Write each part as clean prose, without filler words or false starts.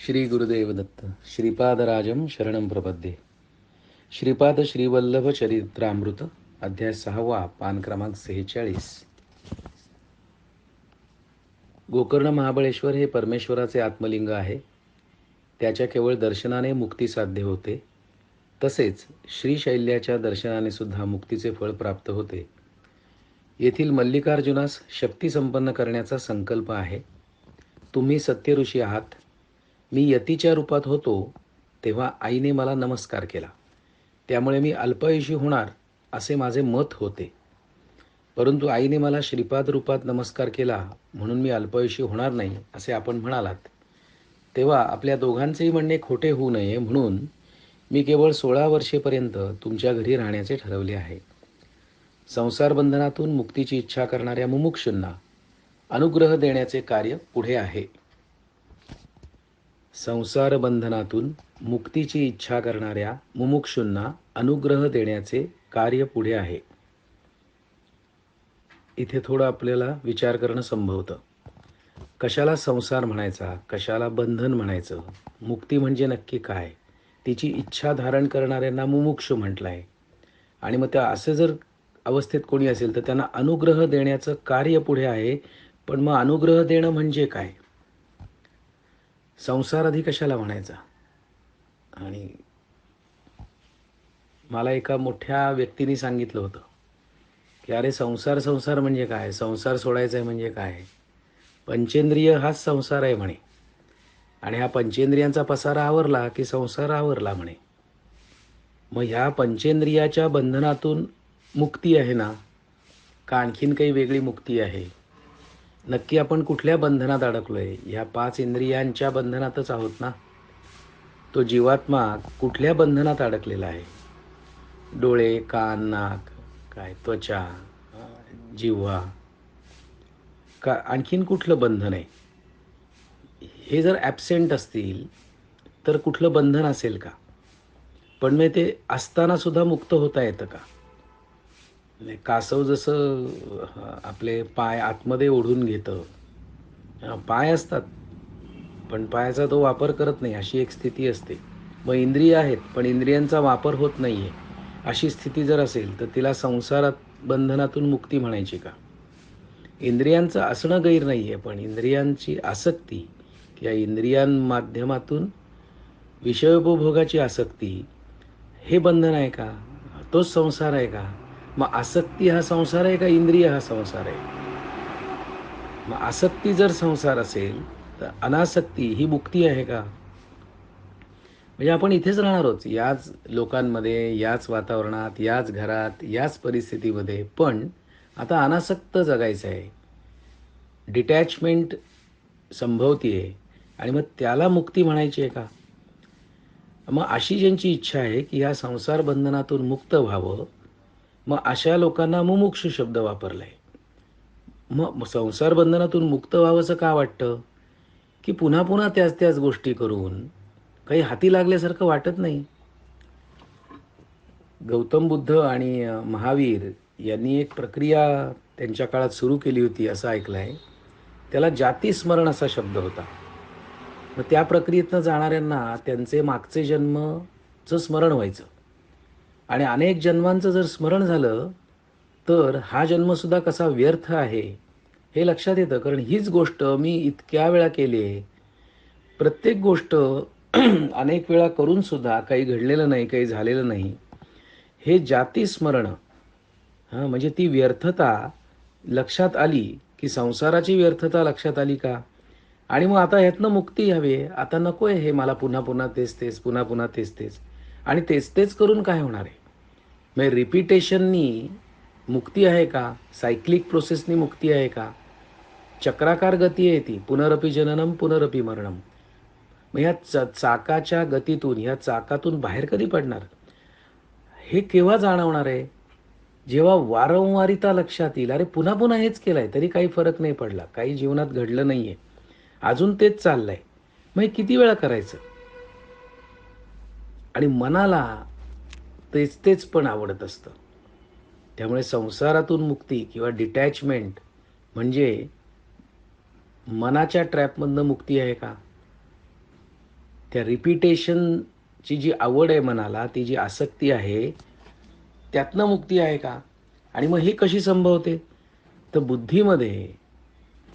श्री गुरुदेव दत्त. श्रीपादराजम शरणं प्रपद्ये. श्रीपाद श्रीवल्लभ चरित्रामृत अध्याय 6वा, पान क्रमांक 46. गोकर्ण महाबळेश्वर हे परमेश्वराचे आत्मलिंग आहे. त्याच्या केवळ दर्शनाने मुक्ती साध्य होते. तसेच श्रीशैल्याच्या दर्शनाने सुद्धा मुक्तीचे फळ प्राप्त होते. येथील मल्लिकार्जुनास शक्ती संपन्न करण्याचा संकल्प आहे. तुम्ही सत्यऋषी आहात. मी यतीच्या रूपात होतो तेव्हा आईने मला नमस्कार केला. त्यामुळे मी अल्पायुषी होणार असे माझे मत होते. परंतु आईने मला श्रीपाद रूपात नमस्कार केला म्हणून मी अल्पायुषी होणार नाही असे आपण म्हणालात. तेव्हा आपल्या दोघांचेही म्हणणे खोटे होऊ नये म्हणून मी केवळ 16 वर्षेपर्यंत तुमच्या घरी राहण्याचे ठरवले आहे. संसार बंधनातून मुक्तीची इच्छा करणाऱ्या मुमुक्षूंना अनुग्रह देण्याचे कार्य पुढे आहे. संसार बंधनातून मुक्तीची इच्छा करणाऱ्या मुमुक्षूंना अनुग्रह देण्याचे कार्य पुढे आहे. इथे थोडं आपल्याला विचार करणं संभवतं. कशाला संसार म्हणायचा, कशाला बंधन म्हणायचं, मुक्ती म्हणजे नक्की काय, तिची इच्छा धारण करणाऱ्यांना मुमुक्षू म्हटलं आहे. आणि मग त्या असं जर अवस्थेत कोणी असेल तर त्यांना अनुग्रह देण्याचं कार्य पुढे आहे. पण मग अनुग्रह देणं म्हणजे काय, संसार आधी कशाला म्हणायचा. आणि मला एका मोठ्या व्यक्तीने सांगितलं होतं की अरे संसार संसार म्हणजे काय, संसार सोडायचा आहे म्हणजे काय, पंचेंद्रिय हाच संसार आहे म्हणे. आणि हा पंचेंद्रियांचा पसारा आवरला की संसार आवरला म्हणे. मग ह्या पंचेंद्रियाच्या बंधनातून मुक्ती आहे ना, का आणखीन काही वेगळी मुक्ती आहे? नक्की आपण कुठल्या बंधनात अडकलोय? ह्या 5 इंद्रियांच्या बंधनातच आहोत ना. तो जीवात्मा कुठल्या बंधनात अडकलेला आहे? डोळे, कान, नाक, काय त्वचा, जिव्हा, का आणखीन कुठलं बंधन आहे? हे जर ॲब्सेंट असतील तर कुठलं बंधन असेल का? पण मग ते असताना सुद्धा मुक्त होता येतं का? कासव जसं आपले पाय आतमध्ये ओढून घेतं, पाय असतात पण पायाचा तो वापर करत नाही, अशी एक स्थिती असते. मग इंद्रिय आहेत पण इंद्रियांचा वापर होत नाही आहे, अशी स्थिती जर असेल तर तिला संसारात बंधनातून मुक्ती म्हणायची का? इंद्रियांचं असणं गैर नाही आहे, पण इंद्रियांची आसक्ती किंवा इंद्रियांमाध्यमातून विषयोपभोगाची आसक्ती हे बंधन आहे का? तोच संसार आहे का? मग आसक्ती हा संसार आहे का इंद्रिय हा संसार आहे? मग आसक्ती जर संसार असेल तर अनासक्ती ही मुक्ती आहे का? म्हणजे आपण इथेच राहणार आहोत, याच लोकांमध्ये, याच वातावरणात, याच घरात, याच परिस्थितीमध्ये, पण आता अनासक्त जगायचं आहे. डिटॅचमेंट संभवती आहे आणि मग त्याला मुक्ती म्हणायची आहे का? मग अशी ज्यांची इच्छा आहे की ह्या संसार बंधनातून मुक्त व्हावं, मग अशा लोकांना मुमुक्षू शब्द वापरला आहे. मग संसार बंधनातून मुक्त व्हावंसं का वाटतं? की पुन्हा पुन्हा त्याच त्याच गोष्टी करून काही हाती लागल्यासारखं वाटत नाही. गौतम बुद्ध आणि महावीर यांनी एक प्रक्रिया त्यांच्या काळात सुरू केली होती असं ऐकलं आहे. त्याला जातीस्मरण असा शब्द होता. मग त्या प्रक्रियेतनं जाणाऱ्यांना त्यांचे मागचे जन्मचं स्मरण व्हायचं. आणि अनेक जन्मांचं जर स्मरण झालं तर हा जन्मसुद्धा कसा व्यर्थ आहे हे लक्षात येतं. कारण हीच गोष्ट मी इतक्या वेळा केली आहे. प्रत्येक गोष्ट अनेक वेळा करून सुद्धा काही घडलेलं नाही, काही झालेलं नाही. हे जाती स्मरण, म्हणजे ती व्यर्थता लक्षात आली की संसाराची व्यर्थता लक्षात आली का? आणि मग आता ह्यातनं मुक्ती हवी. आता नको आहे हे मला पुन्हा पुन्हा तेच तेच, पुन्हा पुन्हा तेच तेच. आणि तेच तेच करून काय होणार आहे? म्हणजे रिपिटेशननी मुक्ती आहे का? सायक्लिक प्रोसेसनी मुक्ती आहे का? चक्राकार गती आहे ती. पुनरपि जननम पुनरपि मरणम. मग ह्या चाकाच्या गतीतून, ह्या चाकातून बाहेर कधी पडणार? हे केव्हा जाणवणार आहे? जेव्हा वारंवारिता लक्षात येईल. अरे पुन्हा पुन्हा हेच केलंय तरी काही फरक नाही पडला, काही जीवनात घडलं नाहीये, अजून तेच चाललंय, मग किती वेळा करायचं? आणि मनाला तेच तेच पण आवडत असतं. त्यामुळे संसारातून मुक्ती किंवा डिटॅचमेंट म्हणजे मनाच्या ट्रॅपमधनं मुक्ती आहे का? त्या रिपिटेशनची जी आवड आहे मनाला, ती जी आसक्ती आहे, त्यातनं मुक्ती आहे का? आणि मग ही कशी संभवते? तर बुद्धीमध्ये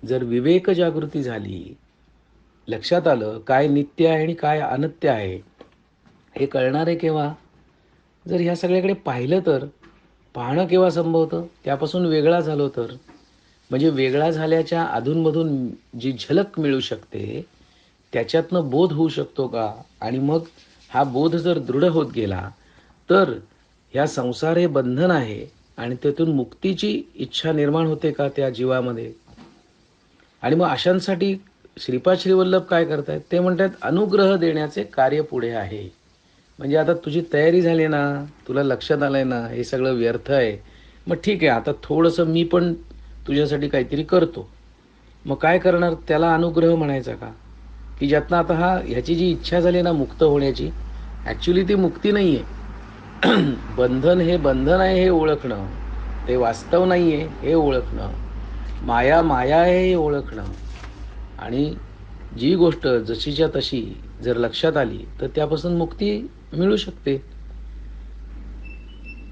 जर विवेक जागृती झाली, लक्षात आलं काय नित्य आहे आणि काय अनित्य आहे, हे कळणार आहे केव्हा? जर ह्या सगळ्याकडे पाहिलं तर. पाहणं केव्हा संभवतं? त्यापासून वेगळा झालो तर. म्हणजे वेगळा झाल्याच्या अधूनमधून जी झलक मिळू शकते, त्याच्यातनं बोध होऊ शकतो का? आणि मग हा बोध जर दृढ होत गेला तर ह्या संसार हे बंधन आहे आणि त्यातून मुक्तीची इच्छा निर्माण होते का त्या जीवामध्ये? आणि मग अशांसाठी श्रीपाद श्रीवल्लभ काय करतायत? ते म्हणतात अनुग्रह देण्याचे कार्य पुढे आहे. म्हणजे आता तुझी तयारी झाली ना, तुला लक्षात आलंय ना हे सगळं व्यर्थ आहे, मग ठीक आहे, आता थोडंसं मी पण तुझ्यासाठी काहीतरी करतो. मग काय करणार? त्याला अनुग्रह म्हणायचा का? की ज्यातनं आता ह्याची जी इच्छा झाली ना मुक्त होण्याची, ॲक्च्युली ती मुक्ती नाही आहे. बंधन हे बंधन आहे हे ओळखणं, ते वास्तव नाही आहे हे ओळखणं, माया माया आहे हे ओळखणं. आणि जी गोष्ट जशीच्या तशी जर लक्षात आली तर त्यापासून मुक्ती मिळू शकते.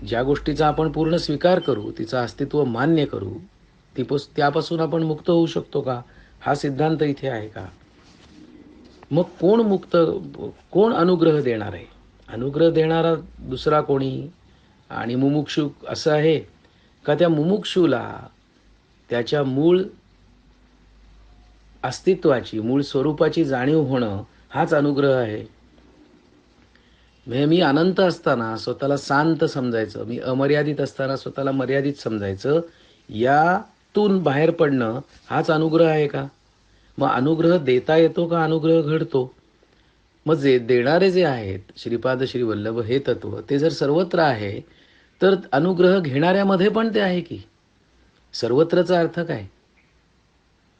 ज्या गोष्टीचा आपण पूर्ण स्वीकार करू, तिचं अस्तित्व मान्य करू, त्यापासून आपण मुक्त होऊ शकतो का? हा सिद्धांत इथे आहे का? मग कोण अनुग्रह देणार आहे? अनुग्रह देणारा दुसरा कोणी? आणि मुमुक्षू असं आहे का त्या मुमुक्षूला त्याच्या मूळ अस्तित्वाची, मूळ स्वरूपाची जाणीव होणं हाच अनुग्रह आहे. म्हणजे मी अनंत असताना स्वतःला शांत समजायचं, मी अमर्यादित असताना स्वतःला मर्यादित समजायचं, यातून बाहेर पडणं हाच अनुग्रह आहे का? मग अनुग्रह देता येतो का अनुग्रह घडतो? मग देणारे जे आहेत श्रीपाद श्रीवल्लभ हे तत्व, ते जर सर्वत्र आहे तर अनुग्रह घेणाऱ्यामध्ये पण ते आहे की. सर्वत्रचा अर्थ काय?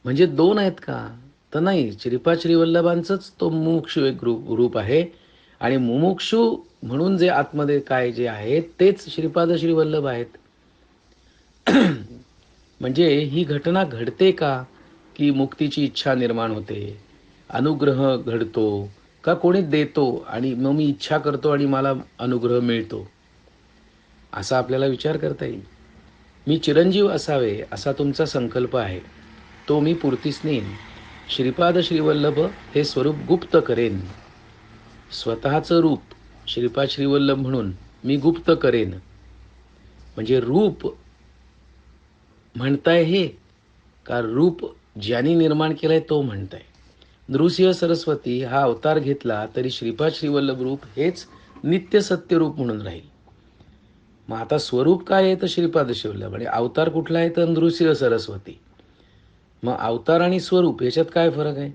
म्हणजे दोन आहेत का? तर नाही, श्रीपाद श्रीवल्लभांचंच तो मुमुक्षू एक रूप आहे. आणि मुमुक्षू म्हणून जे आतमध्ये काय जे आहे तेच श्रीपाद श्रीवल्लभ आहेत. म्हणजे ही घटना घडते का की मुक्तीची इच्छा निर्माण होते, अनुग्रह घडतो का कोणी देतो आणि मग मी इच्छा करतो आणि मला अनुग्रह मिळतो? असा आपल्याला विचार करता येईल. मी चिरंजीव असावे असा तुमचा संकल्प आहे, तो मी पूर्तीस नेईन. श्रीपाद श्रीवल्लभ हे स्वरूप गुप्त करेन. स्वतःचं रूप श्रीपाद श्रीवल्लभ म्हणून मी गुप्त करेन. म्हणजे रूप म्हणताय हे का रूप ज्यांनी निर्माण केलंय तो म्हणताय? नृसिंह सरस्वती हा अवतार घेतला तरी श्रीपाद श्रीवल्लभ रूप हेच नित्य सत्य रूप म्हणून राहील. मग आता स्वरूप काय आहे तर श्रीपाद श्रीवल्लभ, आणि अवतार कुठला आहे तर नृसिंह सरस्वती. मग अवतार आणि स्वरूप याच्यात काय फरक आहे?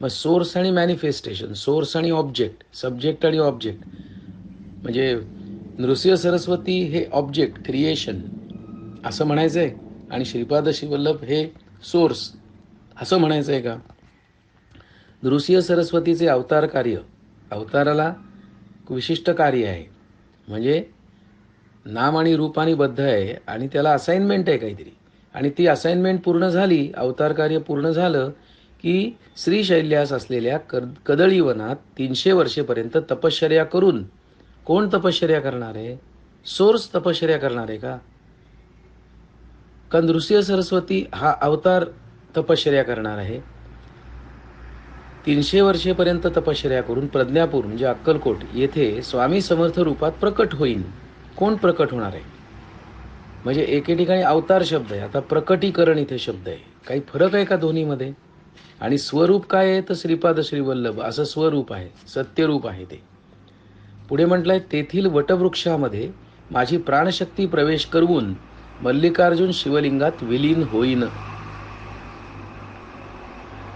मग सोर्स आणि मॅनिफेस्टेशन, सोर्स आणि ऑब्जेक्ट, सब्जेक्ट आणि ऑब्जेक्ट. म्हणजे नृसिंह सरस्वती हे ऑब्जेक्ट क्रिएशन असं म्हणायचं आहे आणि श्रीपाद श्रीवल्लभ हे सोर्स असं म्हणायचं आहे का? नृसिंह सरस्वतीचे अवतार कार्य, अवताराला विशिष्ट कार्य आहे, म्हणजे नाम आणि रूपाने बद्ध आहे आणि त्याला असाइनमेंट आहे काहीतरी, आणि ती असाइनमेंट पूर्ण झाली, अवतार कार्य पूर्ण झालं की श्रीशैल्यास असलेल्या कदळीवनात 300 वर्षेपर्यंत तपश्चर्या करून, कोण तपश्चर्या करणार आहे? सोर्स तपश्चर्या करणार आहे का? का नृसिंह सरस्वती हा अवतार तपश्चर्या करणार आहे? 300 वर्षेपर्यंत तपश्चर्या करून प्रज्ञापूर म्हणजे अक्कलकोट येथे स्वामी समर्थ रूपात प्रकट होईल. कोण प्रकट होणार आहे? म्हणजे एके ठिकाणी अवतार शब्द आहे, आता प्रकटीकरण इथे शब्द आहे. काही फरक आहे का दोन्हीमध्ये? आणि स्वरूप काय आहे तर श्रीपाद श्रीवल्लभ असं स्वरूप आहे, सत्यरूप आहे ते. पुढे म्हटलंय तेथील वटवृक्षामध्ये माझी प्राणशक्ती प्रवेश करून मल्लिकार्जुन शिवलिंगात विलीन होईन.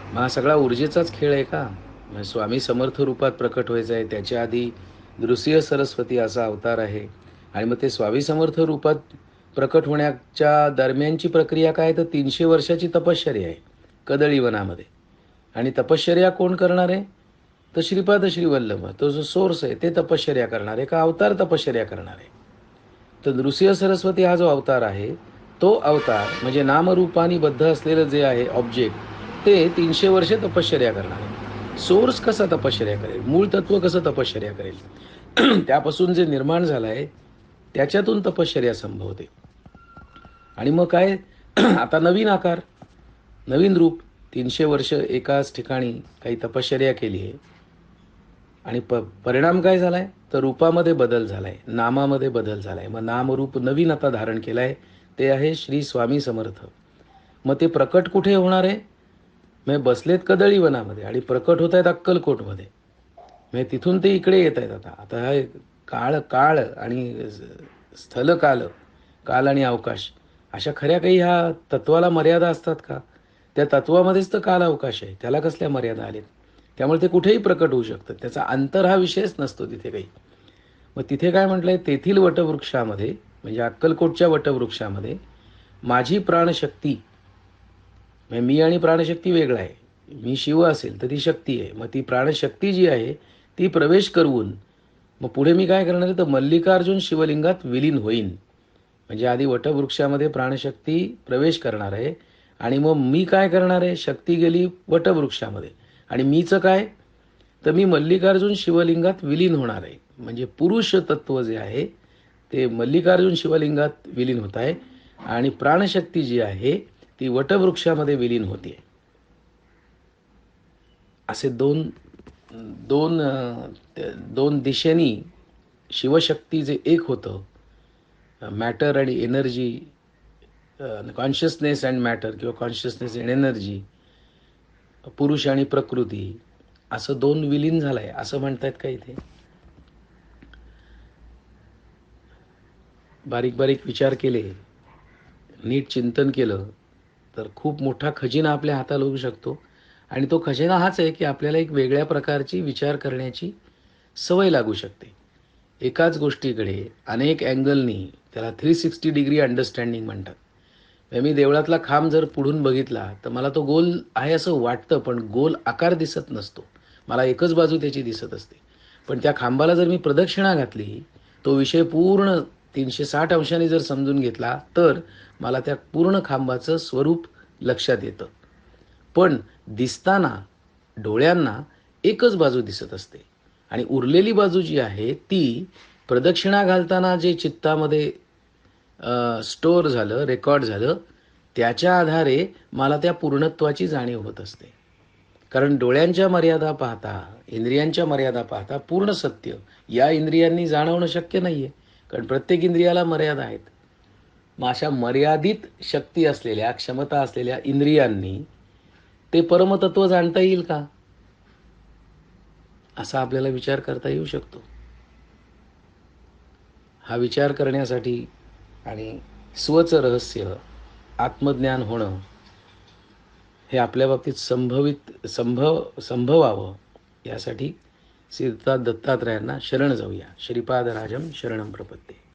मग हा सगळा ऊर्जेचाच खेळ आहे का? म्हणजे स्वामी समर्थ रूपात प्रकट व्हायचं आहे, त्याच्या आधी नृसिंह सरस्वती असा अवतार आहे, आणि मग ते स्वामी समर्थ रूपात प्रकट होण्याच्या दरम्यानची प्रक्रिया काय तर 300 वर्षाची तपश्चर्या आहे कदळीवनामध्ये. आणि तपश्चर्या कोण करणार आहे तर श्रीपाद श्रीवल्लभ, तो जो सोर्स आहे ते तपश्चर्या करणार आहे का अवतार तपश्चर्या करणार आहे? तर नृसिंह सरस्वती हा जो अवतार आहे तो अवतार म्हणजे नामरूपानी बद्ध असलेलं जे आहे ऑब्जेक्ट, ते 300 वर्षे तपश्चर्या करणार आहे. सोर्स कसा तपश्चर्या करेल, मूळ तत्व कसं तपश्चर्या करेल, त्यापासून जे निर्माण झालं आहे त्याच्यातून तपश्चर्या संभवते. आणि मग काय आता नवीन आकार, नवीन रूप, 300 वर्ष एकाच ठिकाणी काही तपश्चर्या केली आहे आणि परिणाम काय झाला आहे, तर रूपामध्ये बदल झाला आहे, नामामध्ये बदल झाला आहे. मग नामरूप नवीन आता धारण केलं आहे, ते आहे श्री स्वामी समर्थ. मग ते प्रकट कुठे होणार आहे, मग बसलेत कदळी वनामध्ये आणि प्रकट होत आहेत अक्कलकोटमध्ये. म्हणजे तिथून ते इकडे येत आहेत. आता आता हा काळ काळ आणि स्थल काल, काल आणि अवकाश, अशा खऱ्या काही ह्या तत्वाला मर्यादा असतात का? त्या तत्वामध्येच तर काल अवकाश आहे, त्याला कसल्या मर्यादा आलेत? त्यामुळे ते कुठेही प्रकट होऊ शकतं, त्याचा अंतर हा विषयच नसतो तिथे काही. मग तिथे काय म्हटलंय, तेथील वटवृक्षामध्ये म्हणजे अक्कलकोटच्या वटवृक्षामध्ये माझी प्राणशक्ती, म्हणजे मी आणि प्राणशक्ती वेगळा आहे. मी शिव असेल तर ती शक्ती आहे. मग ती प्राणशक्ती जी आहे ती प्रवेश करून मग पुढे मी काय करणार आहे, तर मल्लिकार्जुन शिवलिंगात विलीन होईन. म्हणजे आधी वटवृक्षामध्ये प्राणशक्ती प्रवेश करणार आहे आणि मग मी काय करणार आहे, शक्ती गेली वटवृक्षामध्ये आणि मीचं काय, तर मी मल्लिकार्जुन शिवलिंगात विलीन होणार आहे. म्हणजे पुरुष तत्व जे आहे ते मल्लिकार्जुन शिवलिंगात विलीन होत आहे आणि प्राणशक्ती जी आहे ती वटवृक्षामध्ये विलीन होते. असे दोन दोन दोन दिशेनी शिवशक्ती जे एक होतं, मॅटर आणि एनर्जी, कॉन्शियसनेस अँड मॅटर किंवा कॉन्शियसनेस अँड एनर्जी, पुरुष आणि प्रकृती, असं दोन विलीन झालंय असं म्हणतायत का इथे? बारीक बारीक विचार केले, नीट चिंतन केलं तर खूप मोठा खजिना आपल्या हाताला होऊ शकतो. आणि तो खजिना हाच आहे की आपल्याला एक वेगळ्या प्रकारची विचार करण्याची सवय लागू शकते. एकाच गोष्टीकडे अनेक अँगलनी, त्याला 360 डिग्री अंडरस्टँडिंग म्हणतात. मी देवळातला खांब जर पुढून बघितला तर मला तो गोल आहे असं वाटतं, पण गोल आकार दिसत नसतो. मला एकच बाजू त्याची दिसत असते. पण त्या खांबाला जर मी प्रदक्षिणा घातली, तो विषय पूर्ण 360 अंशांनी जर समजून घेतला तर मला त्या पूर्ण खांबाचं स्वरूप लक्षात येतं. पण दिसताना डोळ्यांना एकच बाजू दिसत असते आणि उरलेली बाजू जी आहे ती प्रदक्षिणा घालताना जे चित्तामध्ये स्टोअर झालं, रेकॉर्ड झालं, त्याच्या आधारे मला त्या पूर्णत्वाची जाणीव होत असते. कारण डोळ्यांच्या मर्यादा पाहता, इंद्रियांच्या मर्यादा पाहता पूर्ण सत्य या इंद्रियांनी जाणवणं शक्य नाही आहे. कारण प्रत्येक इंद्रियाला मर्यादा आहेत. मग अशा मर्यादित शक्ती असलेल्या, क्षमता असलेल्या इंद्रियांनी ते परमतत्व जाणता येईल का, असा आपल्याला विचार करता येऊ शकतो. हा विचार करण्यासाठी आणि स्वचं रहस्य आत्मज्ञान होणं हे आपल्या बाबतीत संभवावं यासाठी श्रीयुत दत्तात्रयांना शरण जाऊया. श्रीपादराजं शरणं प्रपद्ये.